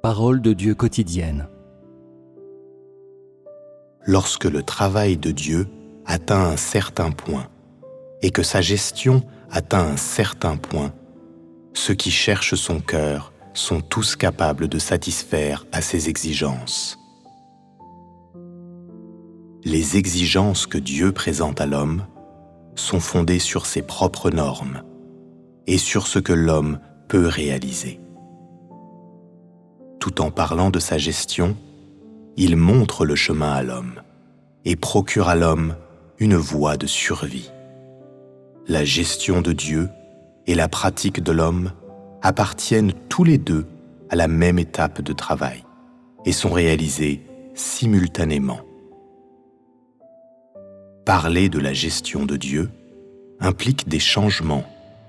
Parole de Dieu quotidienne. Lorsque le travail de Dieu atteint un certain point et que sa gestion atteint un certain point, ceux qui cherchent son cœur sont tous capables de satisfaire à ses exigences. Les exigences que Dieu présente à l'homme sont fondées sur ses propres normes et sur ce que l'homme peut réaliser. Tout en parlant de sa gestion, il montre le chemin à l'homme et procure à l'homme une voie de survie. La gestion de Dieu et la pratique de l'homme appartiennent tous les deux à la même étape de travail et sont réalisés simultanément. Parler de la gestion de Dieu implique des changements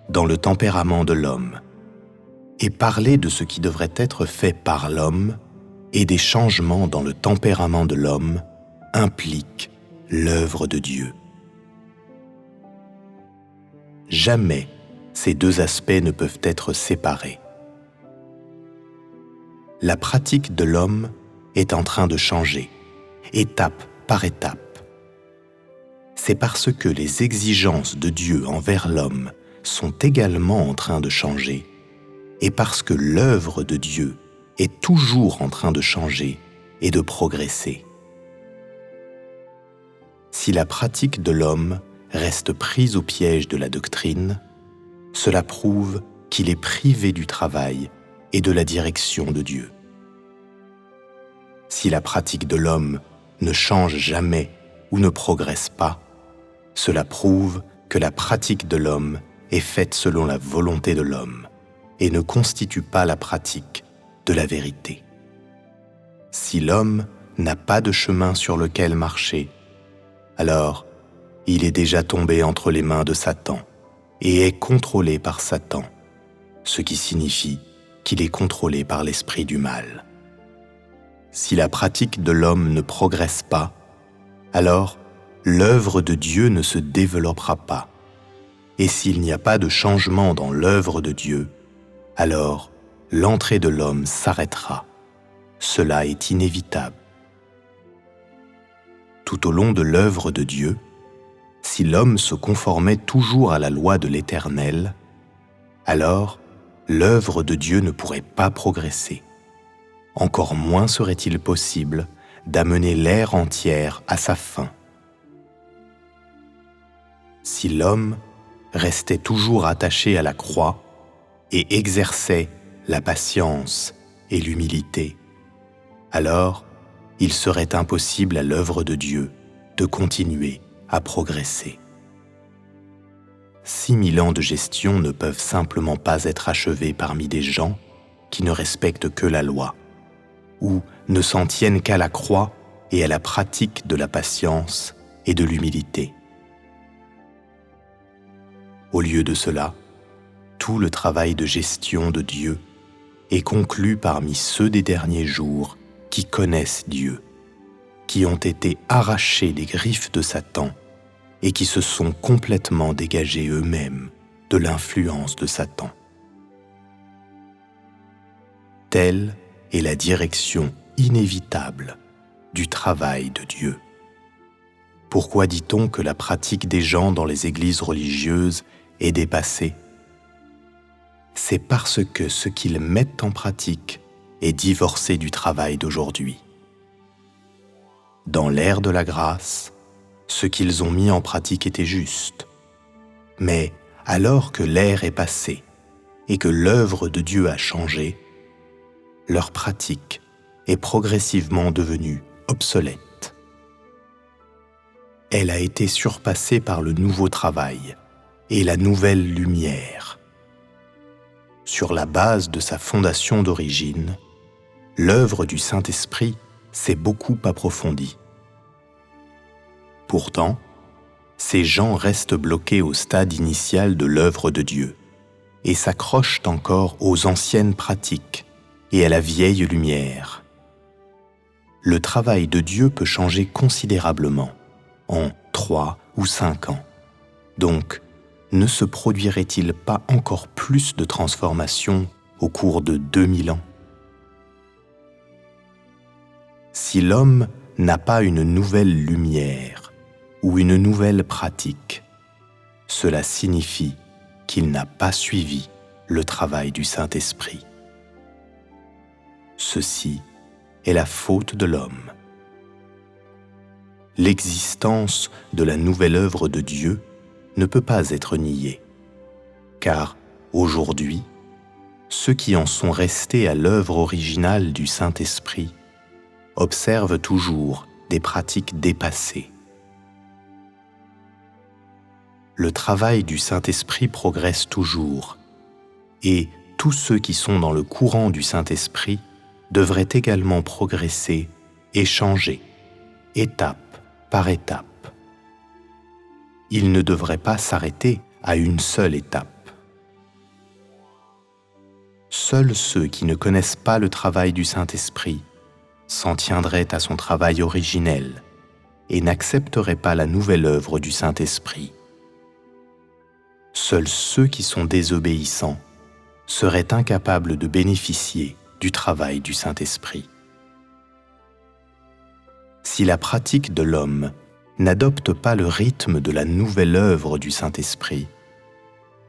dans le tempérament de l'homme, et parler de ce qui devrait être fait par l'homme et des changements dans le tempérament de l'homme implique l'œuvre de Dieu. Jamais ces deux aspects ne peuvent être séparés. La pratique de l'homme est en train de changer, étape par étape. C'est parce que les exigences de Dieu envers l'homme sont également en train de changer, et parce que l'œuvre de Dieu est toujours en train de changer et de progresser. Si la pratique de l'homme reste prise au piège de la doctrine, cela prouve qu'il est privé du travail et de la direction de Dieu. Si la pratique de l'homme ne change jamais ou ne progresse pas, cela prouve que la pratique de l'homme est faite selon la volonté de l'homme et ne constitue pas la pratique de la vérité. Si l'homme n'a pas de chemin sur lequel marcher, alors il est déjà tombé entre les mains de Satan et est contrôlé par Satan, ce qui signifie qu'il est contrôlé par l'esprit du mal. Si la pratique de l'homme ne progresse pas, alors l'œuvre de Dieu ne se développera pas. Et s'il n'y a pas de changement dans l'œuvre de Dieu, alors l'entrée de l'homme s'arrêtera. Cela est inévitable. Tout au long de l'œuvre de Dieu, si l'homme se conformait toujours à la loi de l'Éternel, alors l'œuvre de Dieu ne pourrait pas progresser. Encore moins serait-il possible d'amener l'ère entière à sa fin. Si l'homme restait toujours attaché à la croix et exerçait la patience et l'humilité, alors il serait impossible à l'œuvre de Dieu de continuer à progresser. 6000 ans de gestion ne peuvent simplement pas être achevés parmi des gens qui ne respectent que la loi, ou ne s'en tiennent qu'à la croix et à la pratique de la patience et de l'humilité. Au lieu de cela, tout le travail de gestion de Dieu est conclu parmi ceux des derniers jours qui connaissent Dieu, qui ont été arrachés des griffes de Satan et qui se sont complètement dégagés eux-mêmes de l'influence de Satan. Telle est la direction inévitable du travail de Dieu. Pourquoi dit-on que la pratique des gens dans les églises religieuses est dépassée? C'est parce que ce qu'ils mettent en pratique est divorcé du travail d'aujourd'hui. Dans l'ère de la grâce, ce qu'ils ont mis en pratique était juste. Mais alors que l'ère est passée et que l'œuvre de Dieu a changé, leur pratique est progressivement devenue obsolète. Elle a été surpassée par le nouveau travail et la nouvelle lumière. Sur la base de sa fondation d'origine, l'œuvre du Saint-Esprit s'est beaucoup approfondie. Pourtant, ces gens restent bloqués au stade initial de l'œuvre de Dieu et s'accrochent encore aux anciennes pratiques et à la vieille lumière. Le travail de Dieu peut changer considérablement en 3 ou 5 ans. Donc, ne se produirait-il pas encore plus de transformations au cours de 2000 ans? Si l'homme n'a pas une nouvelle lumière ou une nouvelle pratique, cela signifie qu'il n'a pas suivi le travail du Saint-Esprit. Ceci est la faute de l'homme. L'existence de la nouvelle œuvre de Dieu ne peut pas être niée, car aujourd'hui, ceux qui en sont restés à l'œuvre originale du Saint-Esprit observent toujours des pratiques dépassées. Le travail du Saint-Esprit progresse toujours, et tous ceux qui sont dans le courant du Saint-Esprit devraient également progresser et changer, étape par étape. Ils ne devraient pas s'arrêter à une seule étape. Seuls ceux qui ne connaissent pas le travail du Saint-Esprit s'en tiendraient à son travail originel et n'accepteraient pas la nouvelle œuvre du Saint-Esprit. Seuls ceux qui sont désobéissants seraient incapables de bénéficier du travail du Saint-Esprit. Si la pratique de l'homme n'adopte pas le rythme de la nouvelle œuvre du Saint-Esprit,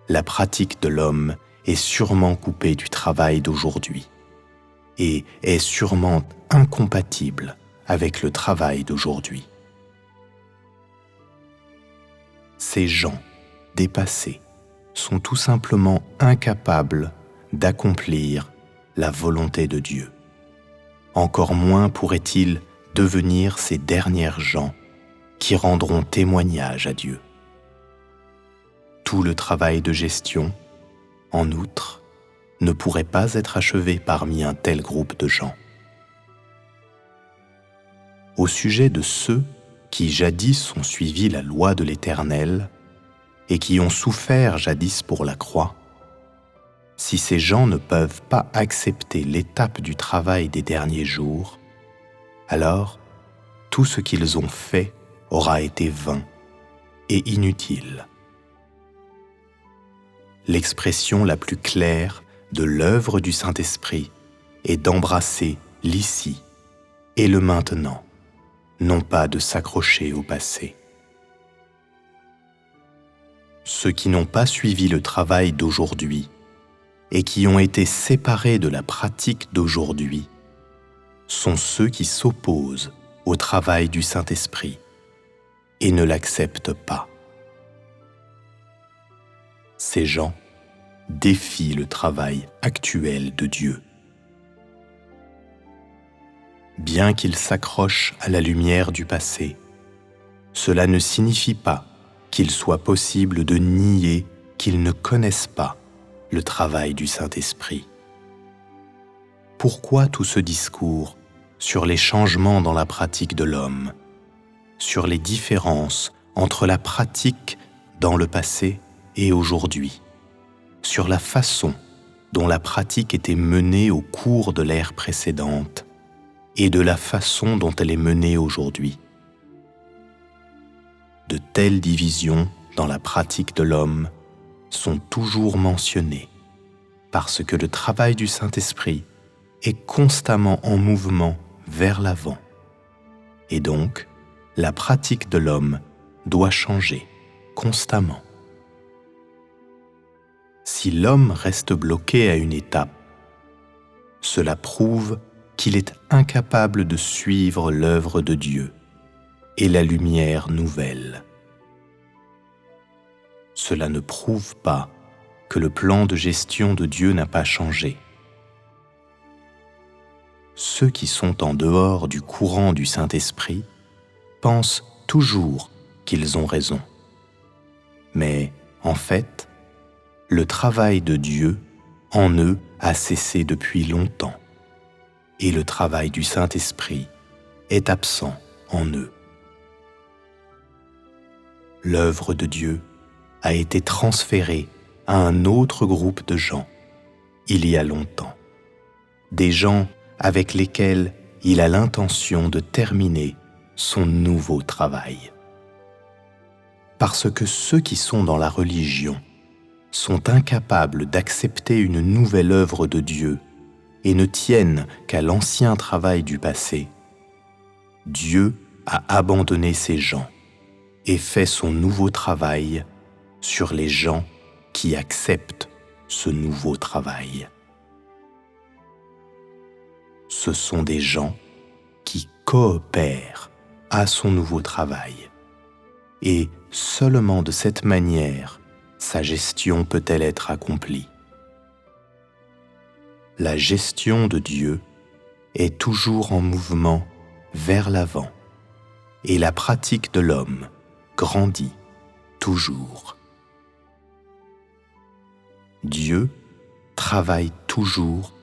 la pratique de l'homme est sûrement coupée du travail d'aujourd'hui et est sûrement incompatible avec le travail d'aujourd'hui. Ces gens dépassés sont tout simplement incapables d'accomplir la volonté de Dieu. Encore moins pourraient-ils devenir ces dernières gens qui rendront témoignage à Dieu. Tout le travail de gestion, en outre, ne pourrait pas être achevé parmi un tel groupe de gens. Au sujet de ceux qui jadis ont suivi la loi de l'Éternel et qui ont souffert jadis pour la croix, si ces gens ne peuvent pas accepter l'étape du travail des derniers jours, alors tout ce qu'ils ont fait aura été vain et inutile. L'expression la plus claire de l'œuvre du Saint-Esprit est d'embrasser l'ici et le maintenant, non pas de s'accrocher au passé. Ceux qui n'ont pas suivi le travail d'aujourd'hui et qui ont été séparés de la pratique d'aujourd'hui sont ceux qui s'opposent au travail du Saint-Esprit et ne l'acceptent pas. Ces gens défient le travail actuel de Dieu. Bien qu'ils s'accrochent à la lumière du passé, cela ne signifie pas qu'il soit possible de nier qu'ils ne connaissent pas le travail du Saint-Esprit. Pourquoi tout ce discours sur les changements dans la pratique de l'homme, sur les différences entre la pratique dans le passé et aujourd'hui, sur la façon dont la pratique était menée au cours de l'ère précédente et de la façon dont elle est menée aujourd'hui? De telles divisions dans la pratique de l'homme sont toujours mentionnées parce que le travail du Saint-Esprit est constamment en mouvement vers l'avant. Et donc, la pratique de l'homme doit changer constamment. Si l'homme reste bloqué à une étape, cela prouve qu'il est incapable de suivre l'œuvre de Dieu et la lumière nouvelle. Cela ne prouve pas que le plan de gestion de Dieu n'a pas changé. Ceux qui sont en dehors du courant du Saint-Esprit pensent toujours qu'ils ont raison. Mais, en fait, le travail de Dieu en eux a cessé depuis longtemps, et le travail du Saint-Esprit est absent en eux. L'œuvre de Dieu a été transférée à un autre groupe de gens, il y a longtemps, des gens avec lesquels il a l'intention de terminer son nouveau travail. Parce que ceux qui sont dans la religion sont incapables d'accepter une nouvelle œuvre de Dieu et ne tiennent qu'à l'ancien travail du passé, Dieu a abandonné ses gens et fait son nouveau travail sur les gens qui acceptent ce nouveau travail. Ce sont des gens qui coopèrent à son nouveau travail. Et seulement de cette manière, sa gestion peut-elle être accomplie. La gestion de Dieu est toujours en mouvement vers l'avant, et la pratique de l'homme grandit toujours. Dieu travaille toujours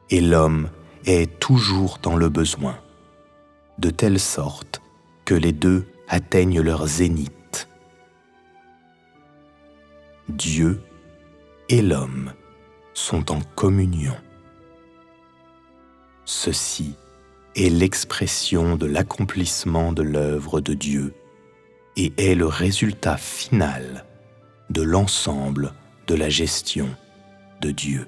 et l'homme est toujours dans le besoin, de telle sorte que les deux atteignent leur zénith. Dieu et l'homme sont en communion. Ceci est l'expression de l'accomplissement de l'œuvre de Dieu et est le résultat final de l'ensemble de la gestion de Dieu.